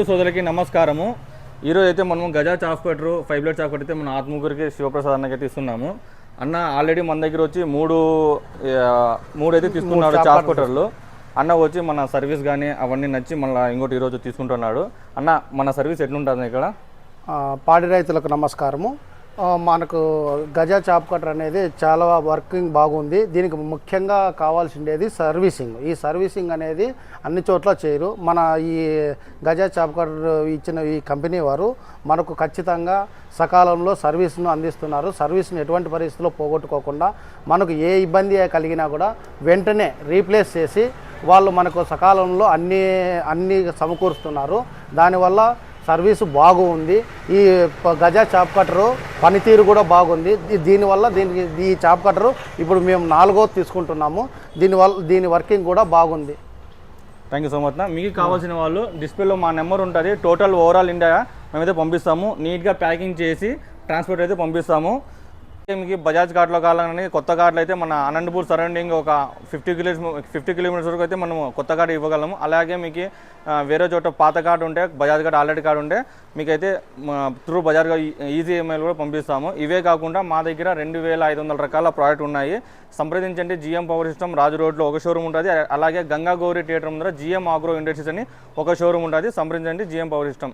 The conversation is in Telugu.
సోదరులకి నమస్కారము. ఈరోజు అయితే మనం Gaza chaff cutter 5 blade chaff cutter అయితే మన ఆత్మకూరికి శివప్రసాద్ అన్నకి అయితే ఇస్తున్నాము. అన్న ఆల్రెడీ మన దగ్గర వచ్చి మూడు అయితే తీసుకున్నాడు చాఫ్ కటర్లు. అన్న వచ్చి మన సర్వీస్ కానీ అవన్నీ నచ్చి మళ్ళీ ఇంకోటి ఈరోజు తీసుకుంటున్నాడు. అన్న మన సర్వీస్ ఎట్లుంటుంది ఇక్కడ? పాడి రైతులకు నమస్కారము. మనకు గజా చాప్ కటర్ అనేది చాలా వర్కింగ్ బాగుంది. దీనికి ముఖ్యంగా కావాల్సిండేది సర్వీసింగ్. ఈ సర్వీసింగ్ అనేది అన్ని చోట్ల చేయరు. మన ఈ గజా చాప్ కటర్ ఇచ్చిన ఈ కంపెనీ వారు మనకు ఖచ్చితంగా సకాలంలో సర్వీస్ను అందిస్తున్నారు. సర్వీస్ను ఎటువంటి పరిస్థితుల్లో పోగొట్టుకోకుండా మనకు ఏ ఇబ్బంది కలిగినా కూడా వెంటనే రీప్లేస్ చేసి వాళ్ళు మనకు సకాలంలో అన్నీ సమకూరుస్తున్నారు. దానివల్ల సర్వీసు బాగుంది. ఈ గజా చాప్ కట్టరు పనితీరు కూడా బాగుంది. దీనివల్ల ఈ చాప్ కట్టరు ఇప్పుడు మేము 4వ తీసుకుంటున్నాము. దీని వర్కింగ్ కూడా బాగుంది. Thank you so much. మీకు కావాల్సిన వాళ్ళు డిస్ప్లేలో మా నెంబర్ ఉంటుంది. టోటల్ ఓవరాల్ ఇండియా మేమైతే పంపిస్తాము. నీట్గా ప్యాకింగ్ చేసి ట్రాన్స్పోర్ట్ అయితే పంపిస్తాము. మీకు బజాజ్ కార్డులో కావాలని కొత్త కార్డులు అయితే మన అనంతపూర్ సరౌండింగ్ ఒక 50 కిలోమీటర్స్ వరకు అయితే మనము కొత్త కార్డు ఇవ్వగలము. అలాగే మీకు వేరే చోట పాత కార్డు ఉంటే బజాజ్ కార్డు ఆల్రెడీ కార్డు ఉంటే మీకైతే త్రూ బజాజ్ ఈజీ ఈఎంఐలు కూడా పంపిస్తాము. ఇవే కాకుండా మా దగ్గర 2500 రకాల ప్రోడక్ట్ ఉన్నాయి. సంప్రదించండి. జిఎం పవర్ సిస్టమ్ రాజు రోడ్లో ఒక షోరూమ్ ఉంటుంది. అలాగే గంగా గౌరీ థియేటర్ ముందర జిఎం ఆగ్రో ఇండస్ట్రీస్ అని ఒక షోరూమ్ ఉంటుంది. సంప్రదించండి జిఎం పవర్ సిస్టమ్.